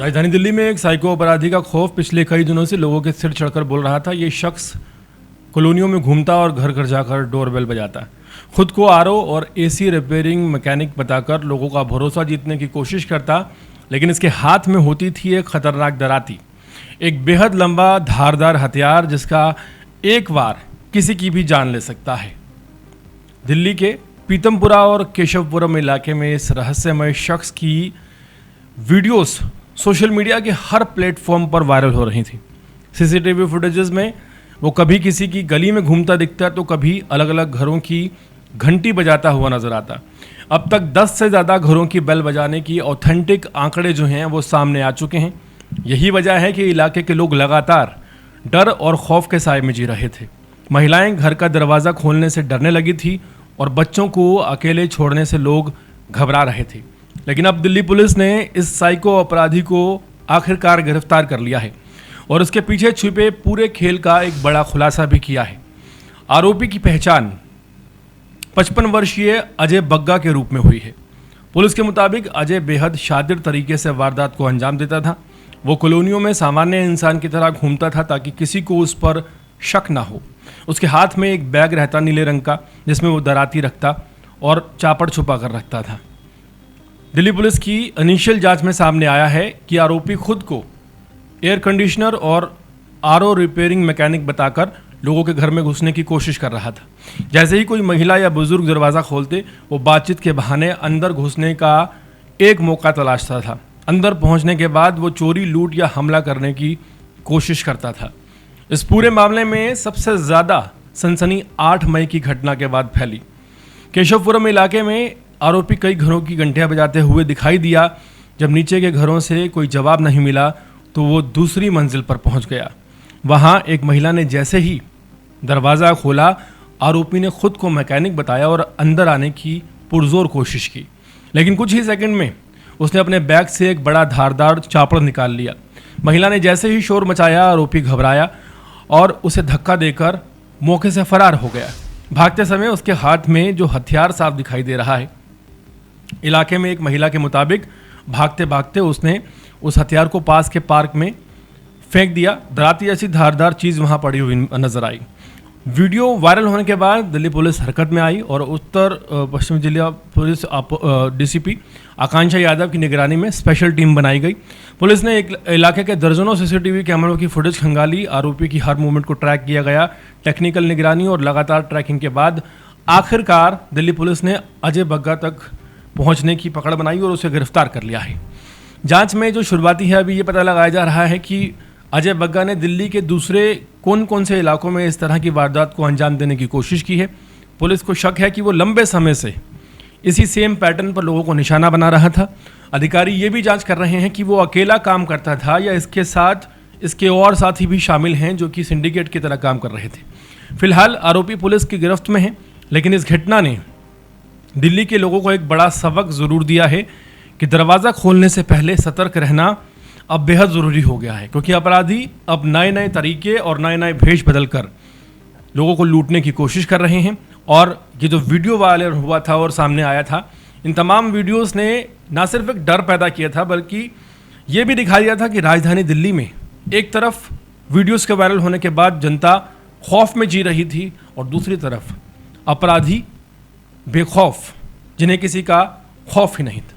राजधानी दिल्ली में एक साइको अपराधी का खौफ पिछले कई दिनों से लोगों के सिर चढ़कर बोल रहा था। ये शख्स कॉलोनियों में घूमता और घर घर जाकर डोरबेल बजाता, खुद को आरओ और एसी रिपेयरिंग मैकेनिक बताकर लोगों का भरोसा जीतने की कोशिश करता, लेकिन इसके हाथ में होती थी एक खतरनाक दराती, एक बेहद लंबा धारदार हथियार जिसका एक वार किसी की भी जान ले सकता है। दिल्ली के पीतमपुरा और केशवपुरम इलाके में इस रहस्यमय शख्स की वीडियोस सोशल मीडिया के हर प्लेटफॉर्म पर वायरल हो रही थी। सीसीटीवी फुटेजेस में वो कभी किसी की गली में घूमता दिखता तो कभी अलग अलग घरों की घंटी बजाता हुआ नजर आता। अब तक 10 से ज़्यादा घरों की बेल बजाने की ऑथेंटिक आंकड़े जो हैं वो सामने आ चुके हैं। यही वजह है कि इलाके के लोग लगातार डर और खौफ के साए में जी रहे थे। महिलाएं घर का दरवाज़ा खोलने से डरने लगी थी और बच्चों को अकेले छोड़ने से लोग घबरा रहे थे। लेकिन अब दिल्ली पुलिस ने इस साइको अपराधी को आखिरकार गिरफ्तार कर लिया है और उसके पीछे छुपे पूरे खेल का एक बड़ा खुलासा भी किया है। आरोपी की पहचान 55 वर्षीय अजय बग्गा के रूप में हुई है। पुलिस के मुताबिक अजय बेहद शातिर तरीके से वारदात को अंजाम देता था। वो कॉलोनियों में सामान्य इंसान की तरह घूमता था ताकि किसी को उस पर शक ना हो। उसके हाथ में एक बैग रहता नीले रंग का, जिसमें वो दराती रखता और चापड़ छुपा कर रखता था। दिल्ली पुलिस की इनिशियल जांच में सामने आया है कि आरोपी खुद को एयर कंडीशनर और आरओ रिपेयरिंग मैकेनिक बताकर लोगों के घर में घुसने की कोशिश कर रहा था। जैसे ही कोई महिला या बुजुर्ग दरवाज़ा खोलते, वो बातचीत के बहाने अंदर घुसने का एक मौका तलाशता था। अंदर पहुंचने के बाद वो चोरी, लूट या हमला करने की कोशिश करता था। इस पूरे मामले में सबसे ज़्यादा सनसनी 8 मई की घटना के बाद फैली। केशवपुरम इलाके में आरोपी कई घरों की घंटियां बजाते हुए दिखाई दिया। जब नीचे के घरों से कोई जवाब नहीं मिला तो वो दूसरी मंजिल पर पहुंच गया। वहां एक महिला ने जैसे ही दरवाज़ा खोला, आरोपी ने खुद को मैकेनिक बताया और अंदर आने की पुरजोर कोशिश की, लेकिन कुछ ही सेकंड में उसने अपने बैग से एक बड़ा धारदार चापड़ निकाल लिया। महिला ने जैसे ही शोर मचाया, आरोपी घबराया और उसे धक्का देकर मौके से फरार हो गया। भागते समय उसके हाथ में जो हथियार साफ दिखाई दे रहा है। इलाके में एक महिला के मुताबिक भागते भागते उसने उस हथियार को पास के पार्क में फेंक दिया। दराती ऐसी धारदार चीज़ वहां पड़ी हुई नजर आई। वीडियो वायरल होने के बाद दिल्ली पुलिस हरकत में आई और उत्तर पश्चिम जिला पुलिस डीसीपी आकांक्षा यादव की निगरानी में स्पेशल टीम बनाई गई। पुलिस ने एक इलाके के दर्जनों सीसीटीवी कैमरों की फुटेज खंगाली। आरोपी की हर मूवमेंट को ट्रैक किया गया। टेक्निकल निगरानी और लगातार ट्रैकिंग के बाद आखिरकार दिल्ली पुलिस ने अजय बग्गा तक पहुंचने की पकड़ बनाई और उसे गिरफ्तार कर लिया है। जांच में जो शुरुआती है, अभी ये पता लगाया जा रहा है कि अजय बग्गा ने दिल्ली के दूसरे कौन कौन से इलाकों में इस तरह की वारदात को अंजाम देने की कोशिश की है। पुलिस को शक है कि वो लंबे समय से इसी सेम पैटर्न पर लोगों को निशाना बना रहा था। अधिकारी ये भी जांच कर रहे हैं कि वो अकेला काम करता था या इसके साथ इसके और साथी भी शामिल हैं जो कि सिंडिकेट की तरह काम कर रहे थे। फिलहाल आरोपी पुलिस की गिरफ्त में है, लेकिन इस घटना ने दिल्ली के लोगों को एक बड़ा सबक ज़रूर दिया है कि दरवाज़ा खोलने से पहले सतर्क रहना अब बेहद ज़रूरी हो गया है, क्योंकि अपराधी अब नए नए तरीके और नए नए भेष बदल कर लोगों को लूटने की कोशिश कर रहे हैं। और ये जो वीडियो वायरल हुआ था और सामने आया था, इन तमाम वीडियोस ने ना सिर्फ एक डर पैदा किया था, बल्कि ये भी दिखा दिया था कि राजधानी दिल्ली में एक तरफ वीडियोस के वायरल होने के बाद जनता खौफ में जी रही थी और दूसरी तरफ अपराधी बेखौफ, जिन्हें किसी का खौफ ही नहीं था।